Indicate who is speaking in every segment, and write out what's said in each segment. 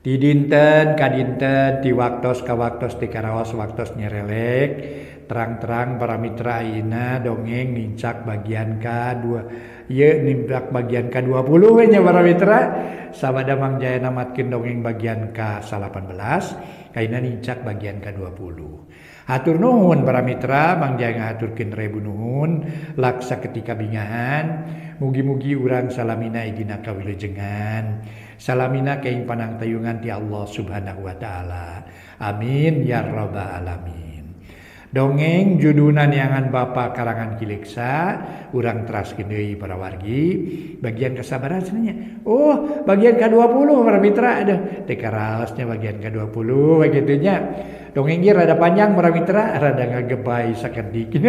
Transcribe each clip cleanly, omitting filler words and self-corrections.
Speaker 1: Ti dinten ka dinten ti waktos ka waktos ti karaos waktos nyerelek terang-terang para mitra ayeuna dongeng nincak bagian ka-2 ye nincak bagian ka-20 we nya para mitra sabada Mang Jaya namatkeun dongeng bagian ka-18 ayeuna nincak bagian ka-20. Hatur nuhun para mitra, Mang Jaya ngahaturkeun rebu nuhun laksa ketika bingahan. Mugi-mugi urang salamina idina kawilujengan. Salamina keing panang tayungan ti Allah Subhanahu wa taala. Amin ya rabbal alamin. Dongeng judulna neangan Bapa karangan Kileksa, urang teraskeun deui para wargi. Bagian kasabaran cenanya. Oh, bagian ka-20 para mitra. Aduh, teh karaosnya bagian ka-20 begitu nya. Dongeng ge rada panjang para mitra, rada ngagebay sakedik.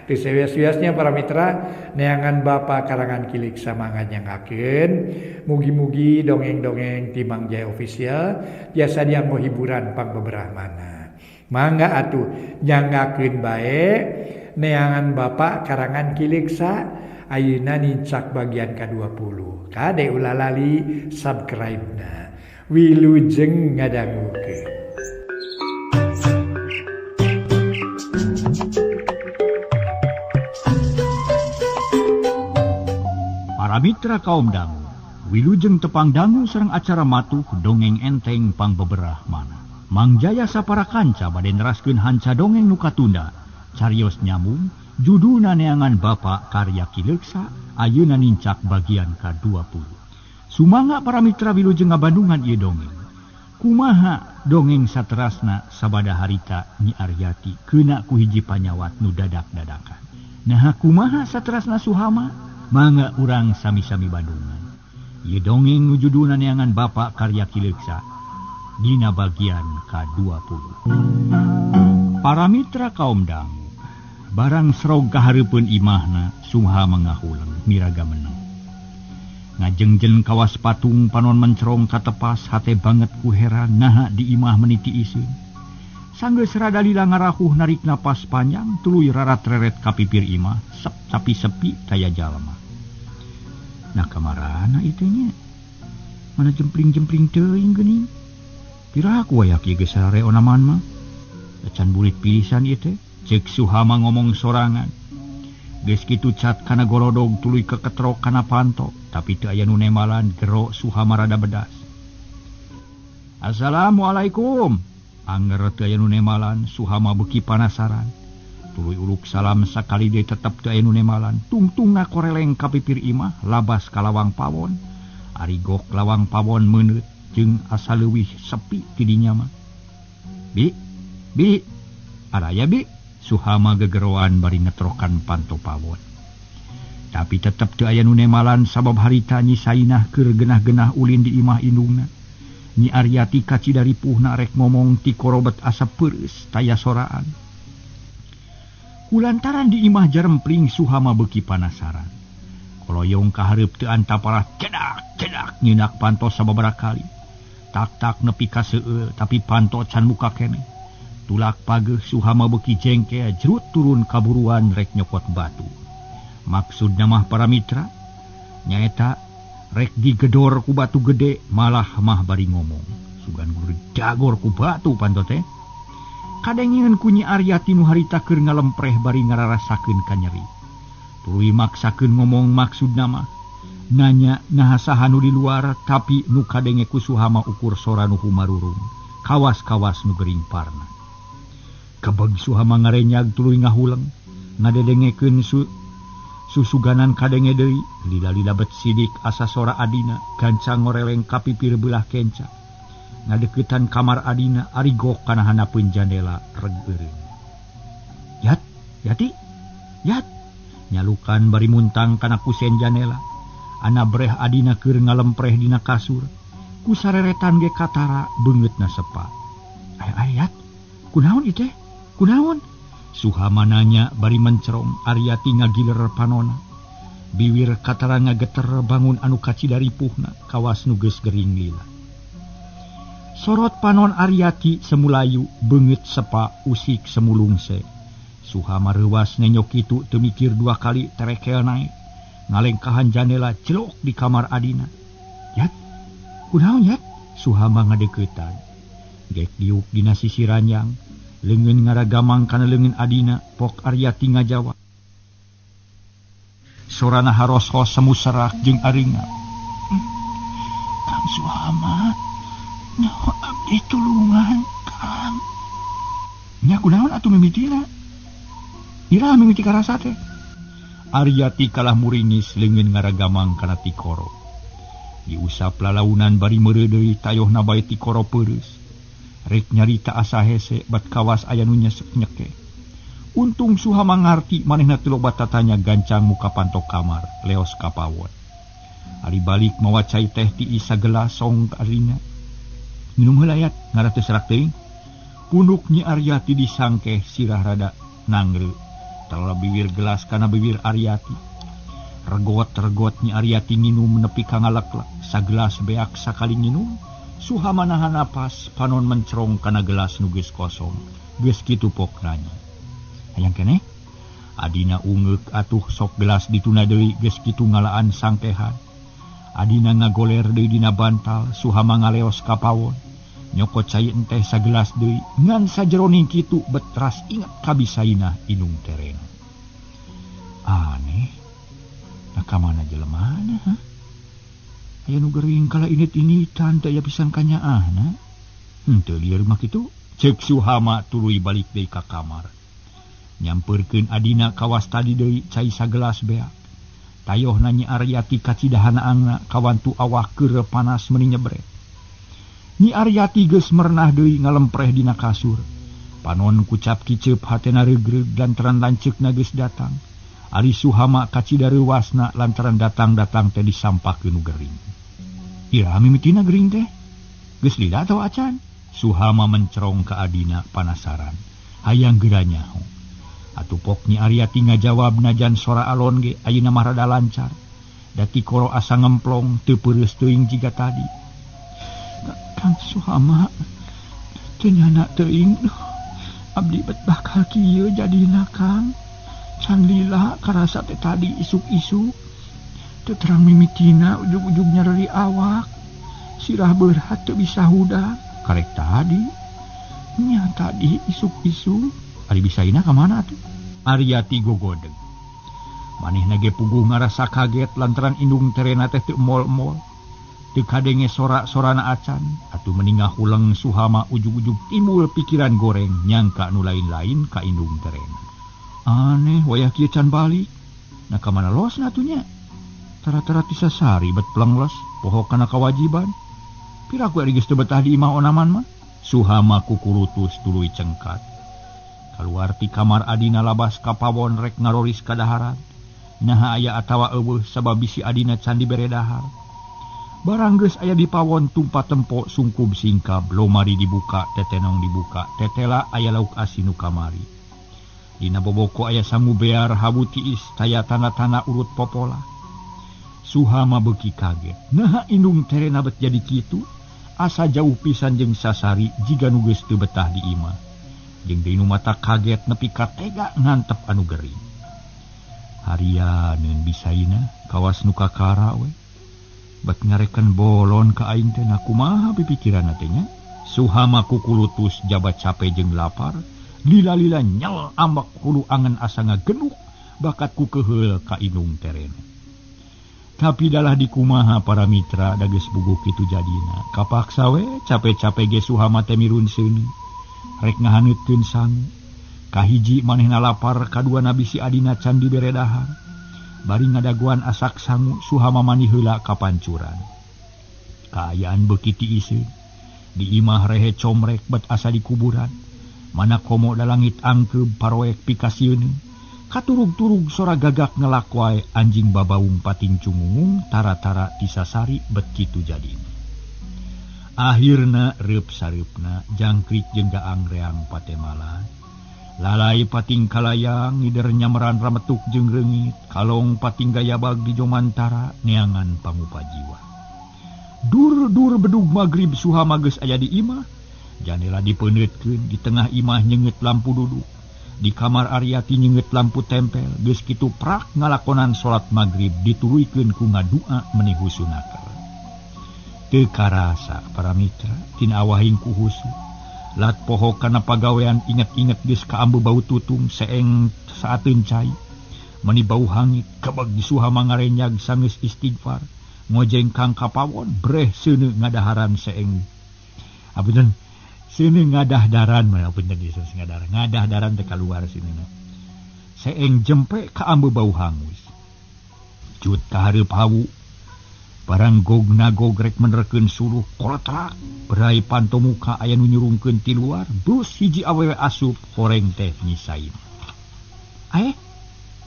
Speaker 1: Teu sewias-wiasnya para mitra, neangan Bapa karangan Kileksa manganyangakeun. Mugi-mugi dongeng-dongeng ti Mang Jaya Official tiasa dianggo hiburan pangbeberahmana. Mangga atuh nyangakeun bae neangan Bapa karangan Kileksa ayeuna nincak bagian ka-20. Kade ulah lali subscribe-na. Wilujeng ngadangukeun.
Speaker 2: Para mitra kaum dangu, wilujeng tepang dangu sareng acara matuh dongeng enteng pangbeberah mana. Mang Jaya sapara kanca bade neraskeun hanca dongeng nu katunda, carios nyambung, judulna neangan Bapa karya Kileksa, ayeuna nincak bagian ka-20. Sumangga para mitra wilujeng ngabandungan ieu dongeng. Kumaha dongeng saterasna sabada harita Nyi Aryati keuna ku hiji panyawat nu dadak-dadakan. Nah kumaha saterasna Suhama? Mangga urang sami-sami bandungan. Ieu dongeng nu judulna neangan Bapa karya Kileksa dina bagian ka-20. Para mitra kaum dangu, barang serog kahareupeun imahna Suhama ngahuleng miraga meneng. Ngajengjen kawas patung panon mencerong katepas hate banget ku heran naha di imah meniti iseun. Sanggeus rada lila ngarahuh narik napas panjang tuluy rarat-reret ka pipir imah tapi sepi taya jalma. Nah kamarana itu nya? Mana jempling-jempling teuing geuning? Piraku aya kieu geus sare onaman mah. Acan bulit pisan ieu teh, ceuk Suhama ngomong sorangan. Geus kitu cat kana gorodog tuluy keketrok kana panto, tapi teu aya nu nemalan gero Suhama rada bedas. Assalamualaikum. Anger teu aya nu nemalan, Suhama beuki panasaran. Tuluy uluk salam sakali deui tetep teu aya nu nemalan. Tungtungna koreleng ka pipir imah, labas ka lawang pawon. Ari gok lawang pawon meunut jeung asa leuwih sepi ti dinya mah. Bi, araya bi, Suhama gegeroan bari ngetrokan panto pawon. Tapi tetep teu aya nu nemalan sabab harita Nyi Sainah keur genah-genah ulin di imah indungna. Nyi Aryati kacidari puhna rek ngomong ti korobet asap peureus taya soraan. Kulantaran di imah jarempling Suhama beuki panasaran. Koloyong kahareup teu antapalah cedak nyeunak panto sababaraha kali. Tak nepi ka seueur tapi panto can muka keneh. Tulak pageuh Suhama beuki jengke jerut turun kaburuan rek nyokot batu. Maksudna mah para mitra nyaeta rek digedor ku batu gede malah mah bari ngomong. Sugan guru dagor ku batu panto teh. Kadengieun ku Nyi Aryati nu harita keur ngalempreh bari ngararasakeun ka nyeri. Tuluy maksakeun ngomong maksudna mah nanya nahasaha nu di luar tapi nu kadenge ku Suhama ukur sora nu humarurung. Kawas-kawas nu gering parna. Kebeg Suhama ngarenyag tuluy ngahuleng ngadedengekeun susuganan kadenge deui lila-lila bet sidik asa sora adina ganca ngoreleng ka pipir belah kenca. Ngadeuketan kamar adina ari gok kana hanapeun jandela reg eureun. Yat nyalukan bari muntang kana kusen jandela. Ana breh adina keur ngalempreh dina kasur. Ku sareretan ge katara beungeutna sepa. Ayat, kunaon ieu teh? Kunaon? Suhama nanya bari mencerong Aryati ngagiler panona. Biwir katara ngageter bangun anu kacidari puhna kawas nu geus gering lila. Sorot panon Aryati semulayu beungeut sepa usik semulungse. Suhama reuwas nenyok kitu teu mikir dua kali terekel naik. Ngalengkahan jandela celok di kamar adina. Yat, kunaon yat? Suhama ngadeketan. Gek diuk dina sisi ranjang, leungeun ngaragamang kana leungeun adina, pok Aryati ngajawab. Sorana haros-hos semu serak jeung aringa. Kang Suhama, nyaho abdi tulungan, Kang. Nya kunaon atuh mimitina? Iraha mimiti karasa teh. Aryati kalah muringis leungeun ngaragamang kana Tikoro. Diusap lalaunan bari meureuh deui tayohna bae Tikoro peureus. Rek nyarita asa hese bat kawas aya nu nyesek-nyeke. Untung Suhama ngarti manehna teu loba tatanya gancang muka pantok kamar leos ka pawon. Ari balik mawa cai teh ti isa gelas song ka arina. Minum heula yat ngara teu serak teuing. Punduk Nyi Aryati disangkeh sirah rada nangreu. Talola bibir gelas kana bibir Aryati. Regot-regot Nyi Aryati nginum nepi ka ngaleklek. Sagelas beak sakali nginum. Suhama nahan napas panon mencrong kana gelas nu geus kosong. Geus kitu pok nanya. Hayang keneh? Adina ungeuk atuh sok gelas dituna deui geus kitu ngalaan sangkehan. Adina ngagoler deui dina bantal, Suhama ngaleos ka pawon. Nyokot cai enteh sagelas deui ngan sajeroning kitu betras inget kabisaina inung terena. Aneh. Nakamana jelemana, ha? Aya nu gering kala init-initan teu aya pisan kanyaahna. Henteu lieur mah kitu, ceuk Suhama tuluy balik deui ka kamar. Nyampeurkeun adina kawas tadi deui cai sagelas beak. Tayohna Nyi Aryati kacidahanaangna kawantu awak keur panas meuni nyebret. Nyi Aryati geus merenah deui ngalempreh dina kasur. Panon kucap kiceup hatena regreg lantaran lanceukna geus datang. Ari Suhama kacidareuwasna lantaran datang-datang teh disampakeun nu gering. Iraha mimitina gering teh? Geus lila atawa acan? Suhama mencerong ka adina panasaran. Hayang geura nyaho. Atuh pok Nyi Aryati ngajawab najan sora alon ge ayeuna mah rada lancar. Da Tikoro asa ngemplong teu peureus teuing jiga tadi. Kang Suhama, teu nyana teuing. Abdi bet bakal kieu jadina Kang. Can lila karasa teh tadi isuk-isuk. Teu terang mimitina ujug-ujug nyeri awak. Sirah beurhat teu bisa huda. Karek tadi. Nya tadi isuk-isuk. Ari bisaina ka mana atuh? Aryati gogodeg. Manehna ge puguh ngarasa kaget lantaran indung terena teh teu mol-mol. Teu kadenge sora-sorana acan. Atuh meningah huleng Suhama ujug-ujug timbul pikiran goreng nyangka nu lain-lain ka indung terena. Aneh wayah kieu can balik. Nah ka mana losna atuh nya? Tara-tara tisasari bet plengles poho kana kawajiban. Piraku ari geus teu betah di imah onaman mah? Suhama kukurutus tuluy cengkat. Kaluar ti kamar adina labas ka pawon rek ngaroris ka daharan. Naha aya atawa eueuh sabab bisi adina can dibere dahar. Barang geus aya di pawon tumpa tempo sungkub singkab, lomari dibuka, tetenong dibuka, tetela aya lauk asin nu kamari. Dina boboko aya sangu bear habu tiis taya tanda-tanda urut popola. Suhama beuki kaget. Naha indung terena bet jadi kitu, asa jauh pisan jeung sasari jiga nu geus teu betah di imah. Jeung deui nu mata kaget nepi ka tega ngantep anu gering. Harian bisaina kawas nu kakara we. Bet ngarekan bolon ka aing teh na kumaha pipikiranna teh nya? Suhama kukulutus jabat capek jeung lapar. Lila-lila nyel ambak hulu angan asa ngagenuk bakat ku keheul ka indung terena. Tapi dalah dikumaha para mitra da geus buguh kitu jadina. Kapaksa we capek-capek ge Suhama teh mirun seuni. Rek ngahaneutkeun sangu. Kahiji manehna lapar, kadua bisi adina can dibere dahar. Bari ngadaguan asak sangu Suhama mani heula ka pancuran. Kaayaan beuki ti iseun. Di imah rehe comrek bet asa di kuburan. Mana komo da langit angkeub paroek pikasieun. Katurug-turug sora gagak ngelak wae anjing babaung pating cungungung tara-tara tisasari bet kitu jadina. Akhirna reup sareupna jangkrik jeung gaang reang patemalan. Lalai pating kalayang ngider nyameran rametuk jeung reungit, kalong pating gayabag di jomantara neangan pangupa jiwa. Dur-dur bedug magrib Suhama geus aya di imah. Jandela dipeundeutkeun, di tengah imah nyeungeut lampu duduk. Di kamar Aryati nyeungeut lampu tempel, geus kitu prak ngalakonan salat magrib dituluikeun ku ngadua meuni husunaker. Teu karasa para mitra tina awahing ku husu. Lat poho kana pagawean inget-inget geus ka ambu bau tutung seeng saateun cai. Mani bau hangit kabag disuhama ngarenyag sangeus istighfar. Ngojeng kang kapawon breh seuneu ngadaharan seeng. Apunten seuneu ngadahdaran mah apunten Yesus ngadahdaran teh kaluar seuneu. Seeng jempe ka ambu bau hangus. Cut ka hareup hawu. Barang gogna gogrek menerkeun suluh koletrak. Berai panto muka aya nu nyurungkeun ti luar. Dus hiji awewe asup horeng teh nyisain.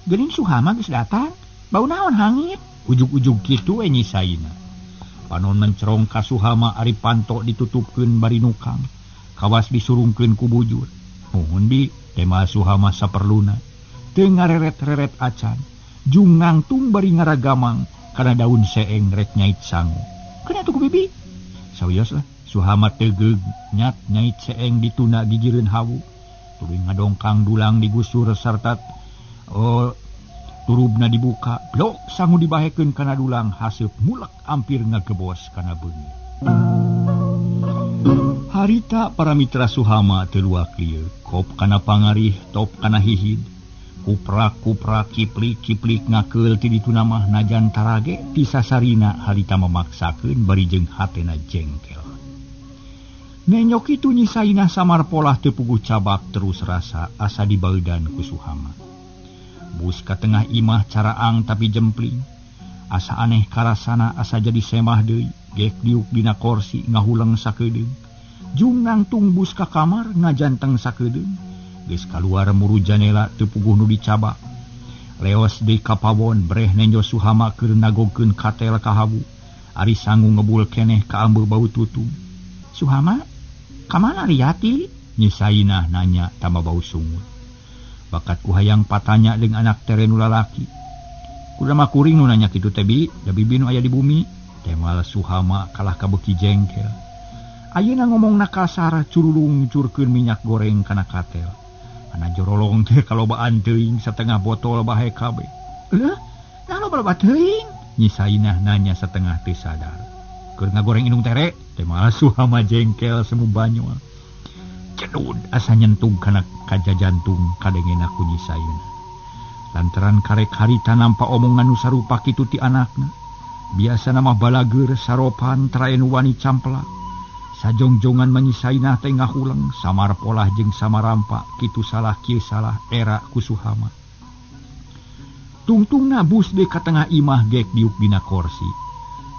Speaker 2: Geuning Suhama geus datang. Bau naon hangit? Ujug-ujug kitu nyisaina. Panon mencerong ka Suhama ari panto ditutupkeun bari nukang. Kawas disurungkeun ku bujur. Muhun bi tema Suhama saperluna. Teu ngareret-reret acan. Jung ngangtung bari ngaragamang kana daun seeng rek nyait sangu. Kena tuh ku bibi. Sawios lah Suhama tegeug nyait seeng dituna gigireun hawu. Tuluy ngadongkang dulang digusur sarta turubna dibuka, blok sangu dibahekeun kana dulang haseup mulek ampir ngagebos kana beungi. Harita para mitra Suhama teu luak lieu, kop kana pangarih, top kana hihid. Kuprak-kuprak kiplik-kiplik ngakeul ti dituna mah najan tarage ti sasarina harita memaksakeun bari jeung hatena jengkel. Nenyok itu nyisaina samar polah teu puguh cabak terus rasa asa dibaeudan ku Suhama. Bus ka tengah imah caraang tapi jempling. Asa aneh karasana asa jadi semah deui, gek diuk dina kursi ngahuleng sakedeung. Jung nangtung bus ka kamar ngajanteng sakedeung. Geus kaluar muru janela teu puguh nu dicabak. Leos deui ka pawon breh nenjo Suhama keur nagogkeun katel ka hawu. Ari sangu ngebul keneh ka ambu bau tutung. Suhama, kamana Riyati? Nyisainah nanya tambah bau sungut. Bakat ku hayang patanya dengan anak terenu lalaki. Kuda mah kuring nu nanya kitu teh bi, da bibi nu aya di bumi. Temal Suhama kalah kabeuki jengkel. Ayeuna ngomongna kasar curulung curkeun minyak goreng kana katel. Ana jorolong teh kalobaan teuing satengah botol bahe kabeh. Eueuh, nah loba teuing? Nyisainah nanya setengah teu sadar. Keur ngagoreng indung tere, temal Suhama jengkel semu banyol. Cedud asa nyentung kana kaja jantung kadengena ku nyisaina. Lantaran karek harita nampa omongan nu sarupa kitu ti anakna. Biasana mah balageur saropan taraen wani campla. Sajongjongan menyisaina teh ngahuleng samar polah jeung samarampa kitu salah kieu salah era ku Suhama. Tungtungna bus deui ka tengah imah gek diuk dina kursi.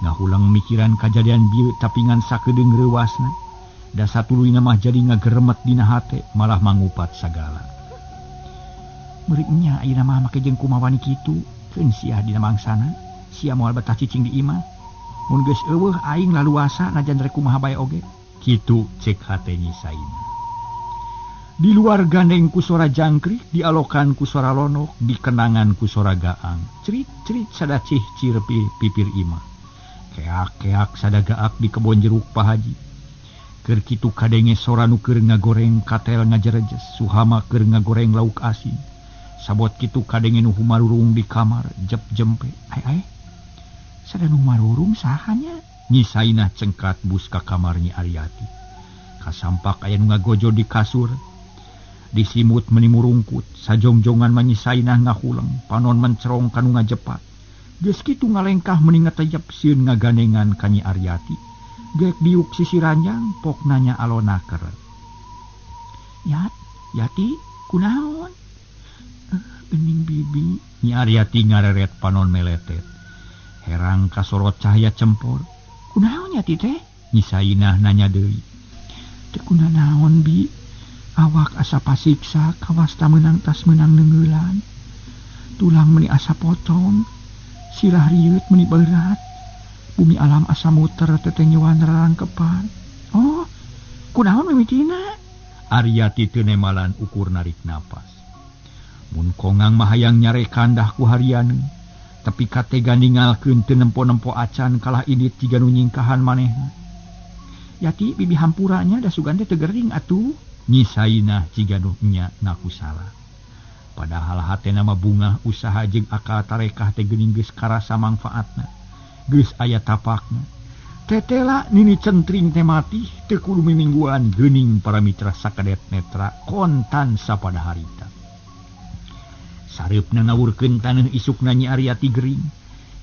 Speaker 2: Ngahuleng mikiran kajadian bieu tapi ngan sakedeung reuasna. Da satuluyna mah jadi ngageremet dina hate malah mangupat sagala. Murid nya ayeuna mah make jeung kumaha wani kitu, keun sia dina mangsana, sia moal betah cicing di imah. Mun geus eueuh aing laluasa najan rek kumaha bae oge. Kitu cek hate nyisaina. Di luar gandeng ku suara jangkrik, dialokan ku suara lonok, dikenangan ku suara gaang. Cerit-cerit sadacih cirpi pipir imah. Keak-keak sadagaak di kebon jeruk Pak Haji. Keur kitu kadenge sora nu keur ngagoreng katel ngajerejes, Suhama keur ngagoreng lauk asin. Sabot kitu kadenge nu humarurung di kamar, jep-jempe. Ai. Sada nu marurung sahanya? Nyisainah cengkat bus ka kamarnya Ariyati. Kasampak aya nu ngagojo di kasur. Disimut menimurungkut, sajongjongan menyisainah ngahuleng, panon mencerong kanu ngajepat. Geus kitu ngalengkah meni ngatejep sieun ngagandengan ka Nyi Ariyati. Gek diuk sisi ranjang, pok nanya alonaker. Yati, kunaon? Gening bibi. Nyi Ariyati ngareret panon meletet. Herang kasorot cahaya cempor. Kunaon Yati teh? Nyisainah nanya deui. Teu kunaon bi. Awak asa pasiksa, kawas ta meunang tas meunang neungeulan. Tulang meni asa potong. Sirah riut meni berat. Bumi alam asa muter tetengyeuan rarangkepan. Oh, kunaon mimitina? Ariyati teu nemalan ukur narik napas. Mun kongang mah hayang nyare kandah ku harian, tapi katega ninggalkeun teu nempo-nempo acan kalah indit jiga nu nyingkahan manehna. Yati bibi hampuranya da sugan teh teu gering atuh. Nyisainah jiga nu nya ngaku salah. Padahal hatena mah bungah usaha jeung akal tarekah teh geuning geus karasa mangfaatna. Geus aya tapakna. Tetela nini centring temati teu kudu mimingguan geuning para mitra sakadet netra kontan sapada harita. Sareupna ngawurkeun taneuh isukna Nyi Aryati gering.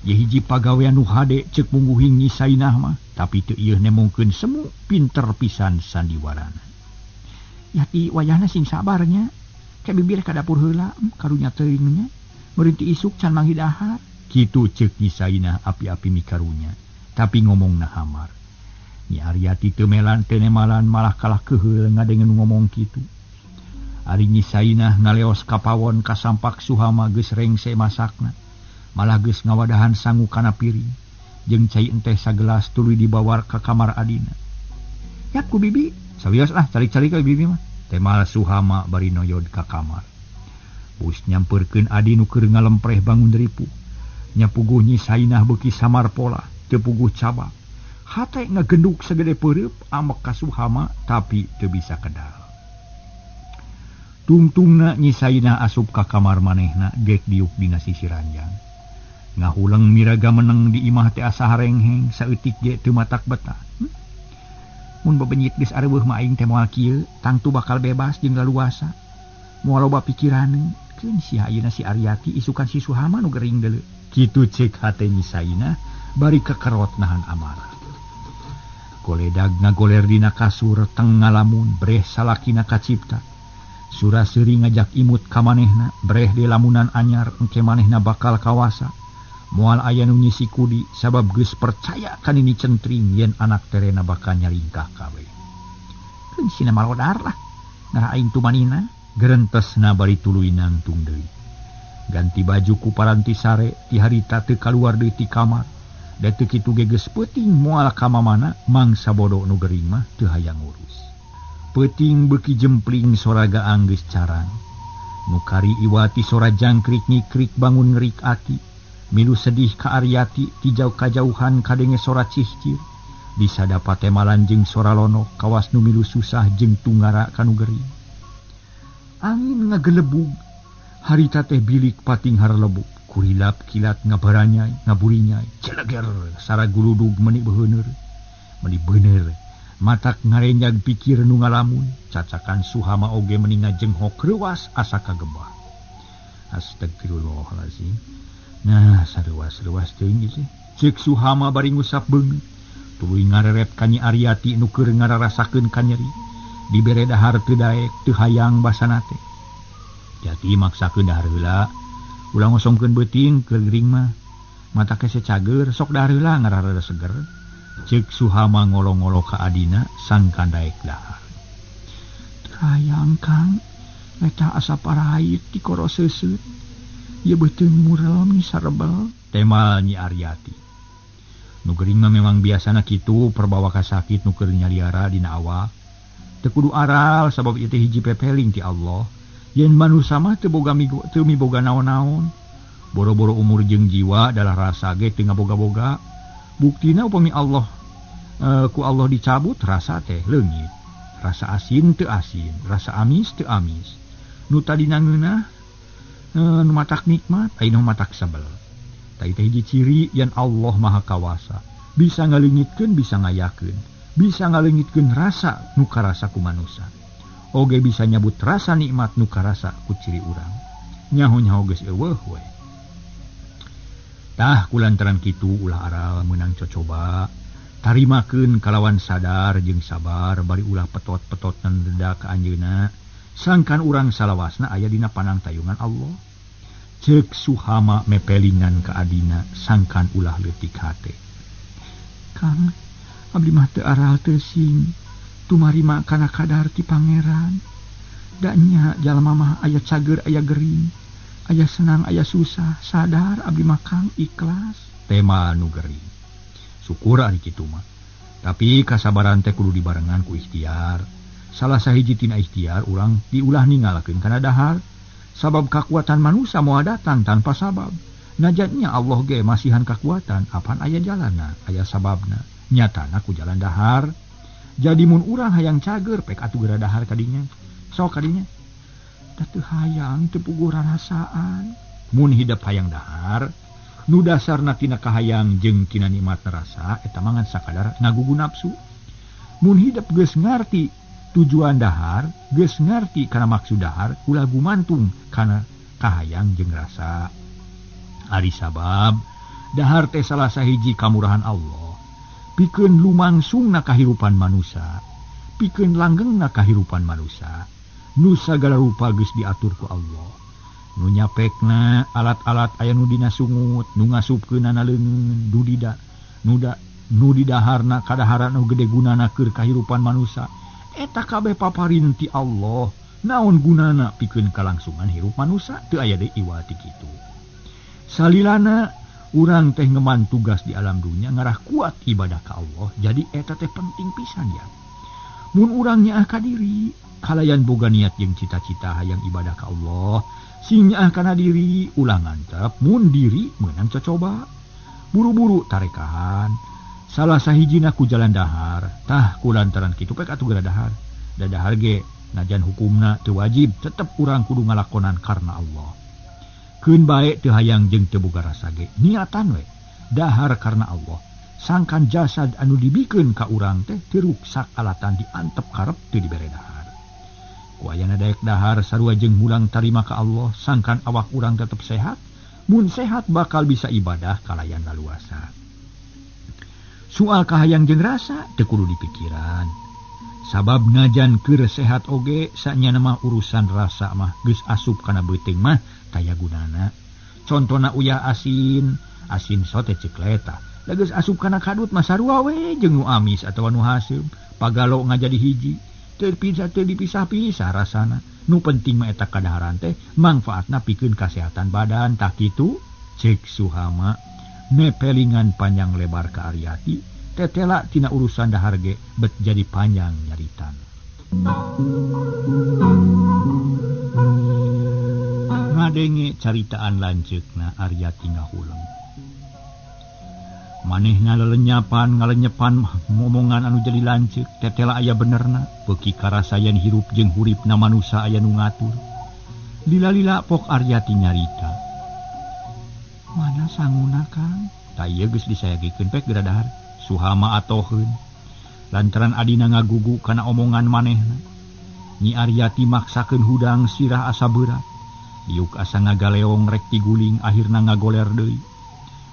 Speaker 2: Ye hiji pagawean nu hade ceuk mungguhing Nyi Sainah mah, tapi teu ieu nemongkeun semu pinter pisan sandiwarana. Yati wayahna sing sabarnya, ka bibir ka dapur heula karunya teuing nya, meureun ti isuk can manggi dahar. Kitu ceuk Nyi Sainah api-api mikarunya, tapi ngomongna hamar. Nyi Aryati teu nemalan malah kalah keheul ngadengeun ngomong kitu. Ari Nyi Sainah ngaleos ka pawon kasampak Suhama geus rengse masakna. Malah geus ngawadahan sangu kana piring, jeung cai enteh sagelas tuluy dibawar ka kamar adina. Ya ku bibi, sawios lah calik-calik ka bibi mah. Temal Suhama bari noyod ka kamar. Bus nyampeurkeun adi nu keur ngalempreh bangun dari ripuh. Nya puguh Nyi Sainah beuki samar pola, teu puguh cabak. Hate ngagenduk sagede peureup amek ka Suhama tapi teu bisa kedal. Tungtungna Nyi Sainah asup ka kamar manehna gek diuk dina sisi ranjang. Ngahuleng miraga meneng di imah teh asa harengheng saeutik ge teu matak betah. Mun bebenyit geus areueuh mah aing teh moal kieu, tangtu bakal bebas jeung laluasa. Moal loba pikiraneun, keun si ayeuna si Aryati isukan si Suhama nu gering deuleu. Kitu ceuk hate Nyi Sainah bari kekerot nahan amarah. Goledag ngagoler dina kasur teng ngalamun breh salakina kacipta. Surah seuri ngajak imut ka manehna, breh di lamunan anyar engke manehna bakal kawasa. Moal aya nu nyisi kudi sabab geus percaya ka nini centring yen anak terena bakal nyaringkah kawe. Keun sina malodar lah. Ngara aing tumanina gerentesna bari tuluy nangtung deui. Ganti baju ku paranti sare ti harita teu kaluar deui ti kamar. Da teu kitu ge geus peuting moal ka mamana mangsa bodo nu gering mah teu hayang ngurus. Peuting beuki jempling sora gaang geus carang. Nu kari iwati sora jangkrik nyikrik bangun ngerik ati. Milu sedih ka Aryati ti jauh kajauhan kadenge sora cihcir. Disada patemalan jeung sora lono kawas nu milu susah jeung tunggara kanu gering. Angin ngagelebug. Harita teh bilik pating harlebuk. Kurilap kilat ngabaranyai, ngaburinyai. Celeger sara guludug meuni beuneur. Meuni beuneur. Matak ngarenjag pikir nu ngalamun. Cacakan Suhama oge meuni ngajenghok reuas asa kagebah. Astagfirullahalazim. Nah, sareuas-reuas teuing ieu. Ceuk Suhama bari ngusap beungeut. Tuluy ngareret ka Nyi Aryati nu keur ngararasakeun ka nyeri. Dibere dahar teu daek, teu hayang basana teh. Jati maksakeun dahar heula. Ulah ngosongkeun beuting keur gering mah. Mata ke cager, sok dahar heula ngararada seger. Ceuk Suhama ngolo-ngolo ka adina sangkan daek dahar. Teu hayang Kang, eta asa parahait ti koro seuseut. Ia betul murem ni sarebel. Temal Nyi Aryati. Nu gering mah memang biasana kitu perbawa ka sakit nu keur nyaliara dina awak. Teu kudu aral sabab ieu teh hiji pepeling ti Allah. Yen manusia mah teu miboga naon-naon. Boro-boro umur jeung jiwa dalah rasa ge teu ngaboga-boga. Buktina upami Allah ku Allah dicabut rasa teh leungit. Rasa asin teu asin, rasa amis teu amis. Nu tadina ngeunah nu matak nikmat, ayeuna matak sabel. Tah teh hiji ciri yen Allah Maha Kawasa, bisa ngaleungitkeun, bisa ngayakeun, bisa ngaleungitkeun rasa nu karasa ku manusia. Oge bisa nyabut rasa nikmat nu karasa ku ciri urang. Nyaho-nyaho geus eueuh we. Tah kulantaran kitu ulah aral meunang cocoba tarimakeun kalawan sadar jeung sabar bari ulah petot-petotna deda ka anjeunna. Sangkan urang salawasna aya dina panang tayungan Allah. Ceuk Suhama mepelingan ka adina sangkan ulah leutik hate. Kang, abdi mah teu aral teu sing tumarima kana kadar ti pangeran. Da nya jalma mah aya cager aya gering, aya senang aya susah, sadar abdi mah Kang ikhlas. Tema nu gering. Syukur ari kitu mah. Tapi kasabaran teh kudu dibarengan ku ikhtiar. Salah sahiji tina ikhtiar urang diulah ningalakeun kana dahar. Sabab kekuatan manusia moal datang tanpa sabab. Najatnya Allah ge masihan kekuatan, apaan aya jalanna, aya sababna. Nyatana ku jalan dahar. Jadi mun urang hayang cager pek atuh geura dahar kadinya. Sok kadinya. Da teu hayang teu puguh rarasaan. Mun hidup hayang dahar, Nu dasarna tina kahayang jeung tina nikmat rasa eta mangan sakadar ngagugu nafsu. Mun hidup geus ngarti tujuan dahar, geus ngarti kana maksud dahar, ulah gumantung kana kahayang jeung rasa. Ari sabab dahar teh salah sahiji kamurahan Allah. Pikeun lumangsungna kahirupan manusia, pikeun langgengna kahirupan manusia. Nu sagala rupa geus diatur ku Allah. Nu nyapekna alat-alat aya nu dina sungut, nu ngasupkeunana leungeun, nu di daharna kadaharan nu gede gunana keur kahirupan manusia. Eta kabeh paparin ti Allah. Naon gunana pikeun kalangsungan hirup manusia? Teu aya deui iwal ti kitu. Salilana urang teh ngeman tugas di alam dunia ngarah kuat ibadah ka Allah. Jadi eta teh penting pisan ya. Mun urang nyaah ka diri, kalayan boga niat jeung cita-cita hayang ibadah ka Allah, sing nyaah kana diri ulah ngantep mun diri meunang cocoba. Buru-buru tarekahan. Salah sahijina ku jalan dahar, tah kulantaran kitu pek atuh geura dahar. Da dahar ge najan hukumna teu wajib, tetep urang kudu ngalakonan karna Allah. Keun bae teu hayang jeung teu boga rasa ge, niatan we dahar karna Allah. Sangkan jasad anu dibikeun ka urang teh teu ruksak alatan diantep karep teu dibere dahar. Ku ayana daek dahar sarua jeung mulang tarima ka Allah, sangkan awak urang tetep sehat. Mun sehat bakal bisa ibadah kalayan laluasa. Soal kahayang jeung rasa teu kudu dipikiran. Sabab najan keur sehat oge sanyana mah urusan rasa mah geus asup kana beuteung mah taya gunana. Contona uyah asin sote cikleta. Da geus asup kana kadut mah sarua we jeung nu amis atawa nu haseup. Pagalo ngajadi hiji. Teu dipisah-pisah rasana. Nu penting mah eta kadaharan teh mangfaatna pikeun kasehatan badan. Tak kitu cek Suhama nepelingan panjang lebar ka Aryati. Tetela tina urusan dahar ge bet jadi panjang nyaritan. Ngadenge caritaan lanceukna Aryati ngahuleng. Manehna ngalenyepan ngomongan anu jadi lanceuk, tetela aya benerna, beuki karasayan hirup jeung huripna manusia aya nu ngatur. Lila-lila pok Aryati nyarita. Mana sanguna Kang? Tah ieu geus disayagikeun pek geura dahar. Suhama atoheun lantaran adina ngagugu kana omongan manehna. Nyi Aryati maksakeun hudang sirah asa berat. Diuk asa ngagaleong rek tiguling akhirna ngagoler deui.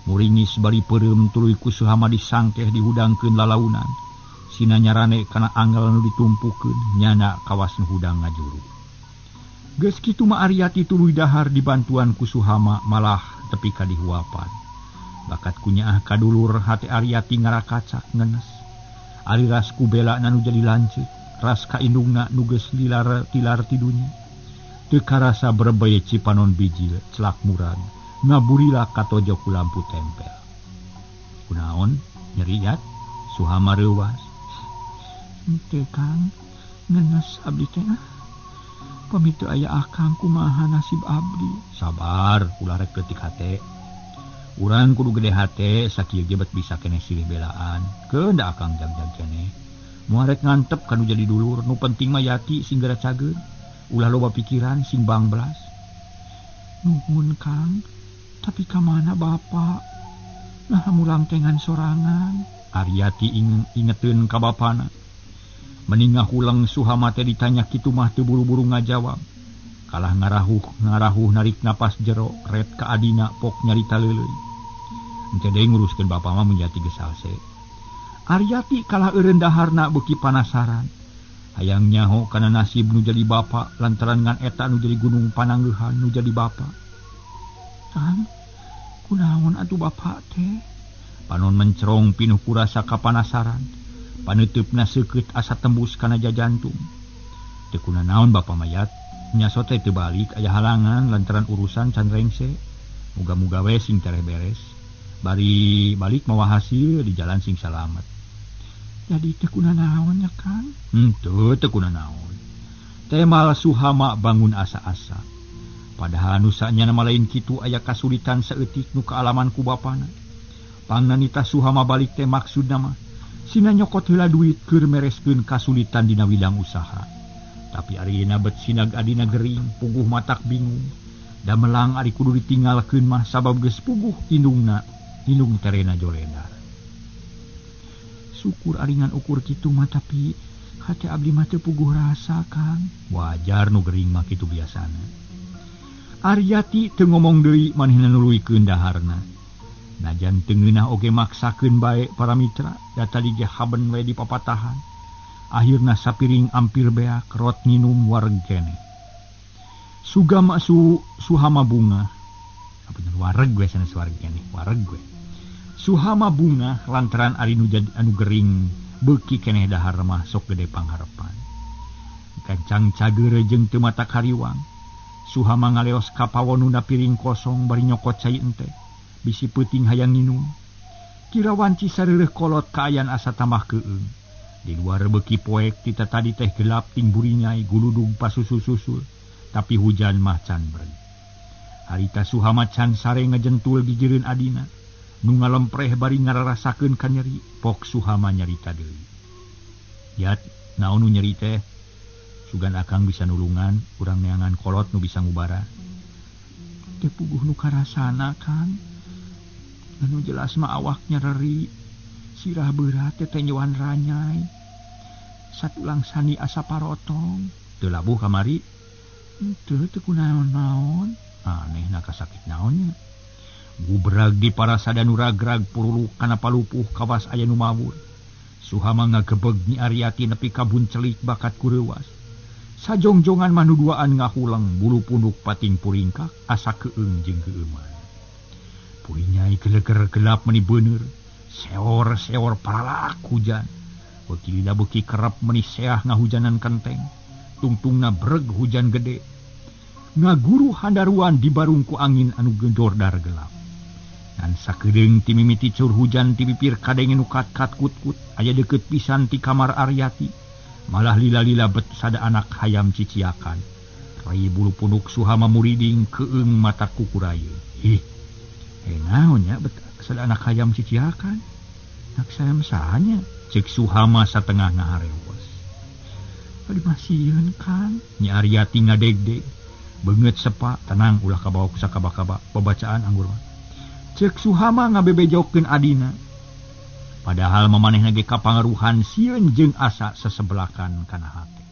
Speaker 2: Muringis bari peureum tuluy ku Suhama disangkeh dihudangkeun lalaunan. Sina nyarane kana angel nu ditumpukeun nyana kawas nu hudang ngajuru. Geus kitu mah Aryati tuluy dahar dibantuan ku Suhama malah tepi ka dihuapan. Bakat kunyaah kadulur hati Aryati ngarakacak ngenes. Ari ras kubela nanu jadi lanceuk, ras kaindungna nu geus tilar ti dunya. Teu karasa berebaya cipanon bijil celak murad, ngaburilah katojo ku lampu tempel. Kunaon nyeriat Suhama reuwas. Henteu Kang, ngenes abdi teh pamitu aya akang kumaha nasib abdi. Sabar, ulah rek leutik hate. Urang kudu gede hate sakieu gebet bisa keneh silih belaan. Keunda akang jag-jag keneh. Muarek ngantep kanu jadi dulur, nu penting mah yati sing geura cageun. Ulah loba pikiran sing bangbelas. Nuhun Kang, tapi ka mana Bapa? Nah mulang tengan sorangan. Aryati ingeteun ka bapana. Meningah ulang Suhama teh ditanya kitu mah teu buru-buru ngajawab. Kalah ngarahuh narik napas jero red ka adina pok nyarita leuleuy. Henteu deui nguruskeun bapa mah menjati geus salse. Aryati kalah eureun daharna beuki panasaran. Hayang nyaho kana nasib nu jadi bapa lantaran ngan eta nu jadi gunung panangeuhan nu jadi bapa. Kang, kunaon atuh bapa teh? Panon mencerong pinuh ku rasa kapanasaran. Paneutupna seukeut asa tembus kana jajantung. Teu kunaon bapa mayat. Nya sote teu balik aya halangan lantaran urusan can rengse. Muga-muga we sing tereh beres. Bari balik mawa hasil di jalan sing salamet. Jadi teu kunaon ya Kang? Teu kunaon. Teh mal Suhama bangun asa-asa. Padahal nu sanyana lain kitu aya kasulitan saeutik nu kaalaman ku bapana. Pangnanita Suhama balik teh maksudna mah sina nyokot heula duit keur mereskeun kasulitan dina widang usaha. Tapi arina bet sinag adina gering, puguh matak bingung. Da melang ari kudu ditinggalkeun mah sabab geus puguh indung terena jolenda. Syukur aringan ukur kitu mah tapi hate abdi mah teu puguh rasa Kang. Wajar nu gering mah kitu biasana. Aryati teu ngomong deui manehna nuluykeun daharna. Najan teu ngeunah oge maksakeun bae para mitra da tadi ge haben we di papatahan. Akhirna sapiring ampir beak rot nginum wareg keneh. Sugama suhama bunga. Apunten wareg gue sanes wareg keneh, wareg gue. Suhama bunga lantaran ari nu jadi anu gering beuki keneh dahar mah sok gede pangharepan. Kancang cageure jeung teu mata kariwang. Suhama ngaleos ka pawonuna piring kosong bari nyokot cai ente. Bisi peuting hayang nginum. Kira wanci sareureuh kolot kaayan asa tambah keueung. Di luar beuki poek tita tadi teh gelap ting burinyai guludug pasusul-susul. Tapi hujan mah can breng. Harita Suhama can sare ngajentul di jeureun adina. Nu ngalempreh bari ngararasakeun ka nyeri, pok Suhama nyarita deui. Yat, naon nu nyeri teh? Sugan akang bisa nulungan, urang neangan kolot nu bisa ngubara. Teu puguh nu karasana, Kang. Anu jelas mah awak nyeri, sirah berat teh nyoan ranyai. Satulang sani asa parotong. Teu labuh kamari. Teu kunaon-naon. Aneh na kasakit naonnya. Gubrag di para sadanu ragrag puruluk kana palupuh kawas aya nu mawur. Suhama ngagebeg ni Aryati nepi ka buncelik bakat kureuwas. Sajongjongan manuduaan ngahulang bulu punduk pating puringkak asa keueung jeung keueuman. Purinyai geleger gelap meni beuneur. Seor-seor paralak hujan. Beuki lila beuki kerep meni seah ngahujanan kenteng. Tungtungna breg hujan gede. Ngaguru handaruan dibarungku angin anu gendordar gelap. Dan sakedeung ti mimiti cur hujan ti bibir kadenge nu kat-kat kut-kut aya deukeut pisan ti kamar Aryati. Malah lila-lila bet sada anak hayam ciciakan. Rai bulu punduk Suhama muriding keueung mata kukurayeun. Naon nya bet sada anak hayam ciciakan? Nak sayam sahanya cek Suhama satengah ngaharewos. Adi masieun Kang, nya Aryati ngadegdeg. Beungeut sepa tenang ulah kabawa ku sakaba-kaba babacaan anggur mah. Cek Suhama ngabebejokeun adina. Padahal mamanehna ge kapangaruhan sieun jeung asa sesebelakan kana hate.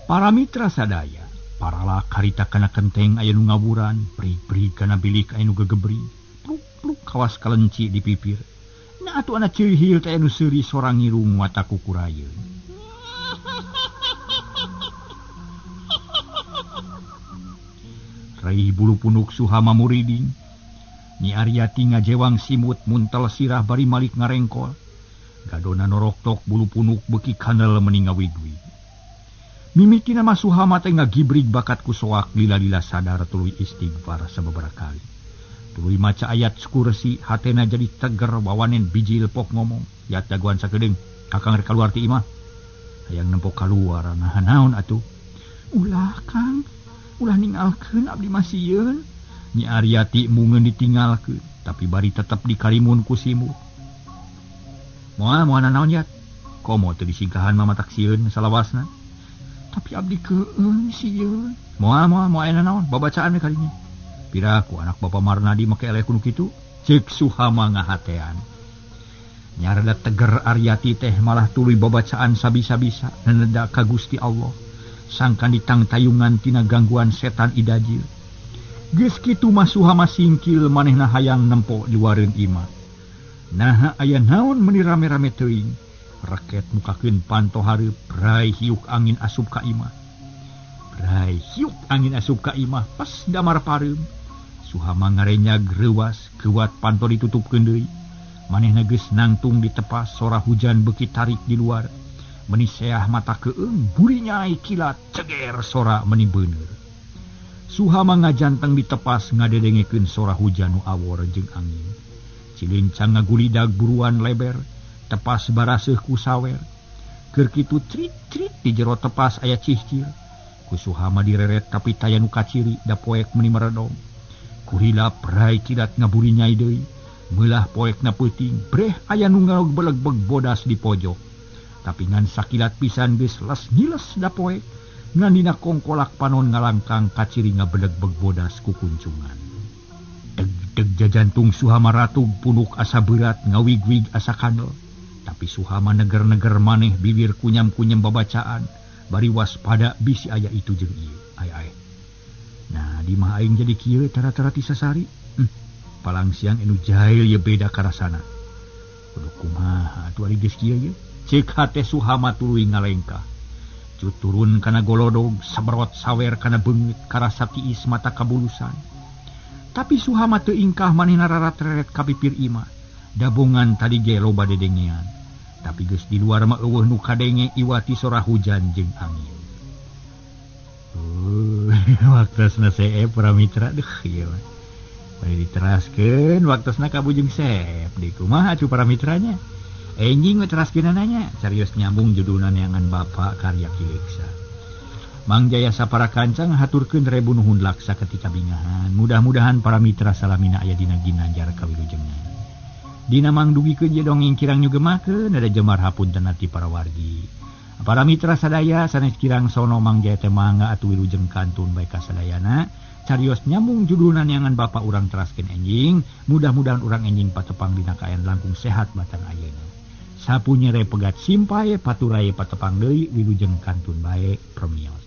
Speaker 2: Para mitra sadaya, paralak harita kana kenteng aya nu ngawuran, prig-prig kana bilik aya nu gegebri. Pluk kawas kalenci di pipir. Na atuh anak ceuhil teh anu seuri sorang ngirung mata kukurayeun. Raih bulu punduk Suhama muriding. Nyi Aryati ngajewang simut muntel sirah bari malik ngarengkol. Gadona noroktok bulu punduk beuki kandel meni ngawig-wig. Mimitina mah Suhama teh ngagibrig bakat ku soak lila-lila sadar tuluy istighfar sababaraha kali. Tuluy maca ayat kursi hatena jadi teger wawanen biji lepok ngomong. Yat jagoan sakedeung, kakang rek kaluar ti imah. Hayang nempok kaluar naon atuh. Ulah Kang, ulah ninggalkeun abdi mah sieun. Nyi Aryati mungeun ditinggalkeun, tapi bari tetep dikalimun ku simut. Moal naon yat? Komo teu disingkahan mah matak sieun salawasna. Tapi abdi keueung sieun. Moal aya naon babacaan we kalinya. Piraku anak Bapa Marnadi make eleh kudu kitu, cek Suhama ngahatean. Nyarada teger Aryati teh malah tuluy babacaan sabisa-bisa neneda ka Gusti Allah. Sangkan ditang tayungan tina gangguan setan idajil. Geus kitu mah Suhama singkil manehna hayang nempo di wareun imah. Nah aya naon meuni rame-rame teuing. Raket mukakeun panto hareup rai hiuk angin asup ka imah. Rai hiuk angin asup ka imah pas damar pareum. Suhama ngarenya greuwas keuat panto ditutupkeun deui. Manehna geus nangtung di tepas sora hujan beuki tarik di luar. Meni seah mata keueung burinyai kilat ceger sora meni beuneur. Suhama ngajanteng di tepas ngadedengekeun sora hujan nu awor jeung angin. Cilincang ngagulidag buruan leber, tepas baraseuh ku sawer. Keur kitu trit-trit di jero tepas aya cihcir. Ku Suhama direret tapi taya nu kaciri da poek meni meredong. Kuhila prai kilat ngaburinyai deui. Melah poekna peuting, breh aya nu ngalog belegbeg bodas di pojok. Tapi ngan sakilat pisan geus les ngiles da poek, ngan dina kongkolak panon ngalangkang kaciri ngabelegbeg bodas ku kuncungan. Deg-deg jajantung Suhama Ratu punuk asa berat ngawig-wig asa kandel. Tapi Suhama neger-neger maneh bibir kunyam-kunyam babacaan, bari waspada bisi aya itu jeung ieu. Ai. Nah, di mah aing jadi kieu tara-tara ti sasari. Palang siang anu jahil ye beda karasana. Kudu kumaha atuh ari geus kieu ye? Ceuk hate Suhama tuluy ngalengkah. Cut turun kana golodog, saberot sawer kana beungit, karasa tiis mata kabulusan. Tapi Suhama teu ingkah manehna rarat-reret ka bibir imah. Dabongan tadi ge loba dedengean. Tapi geus di luar mah eueuh nu kadenge iwati sora hujan jeung angin. Waktosna seep para mitra deuh ieu mah. Bari diteraskeun waktosna ka Bujeng Seep. Di kumaha atuh para mitranya? Enjing ngeteraskeun nanya, carios nyambung judulna neangan Bapa karya Ki Leksa. Mang Jaya saparakanca ngahaturkeun rebu nuhun laksa ketika bingahan. Mudah-mudahan para mitra salamina aya dina ginanjar kawilujengan. Dina mangdugikeun je dongeng kirang nyugemakeun ada jemar hapunten ati para wargi. Para mitra sadaya sanes kirang sono Mang Jaya teh mangga atuh wilujeng kantun bae ka sadayana. Carios nyambung judulna neangan Bapa urang teraskeun enjing. Mudah-mudahan urang enjing patepang dina kaayaan langkung sehat batang ayeuna. Sapunyere pegat simpae paturaye patepang deui wilujeng kantun bae promios.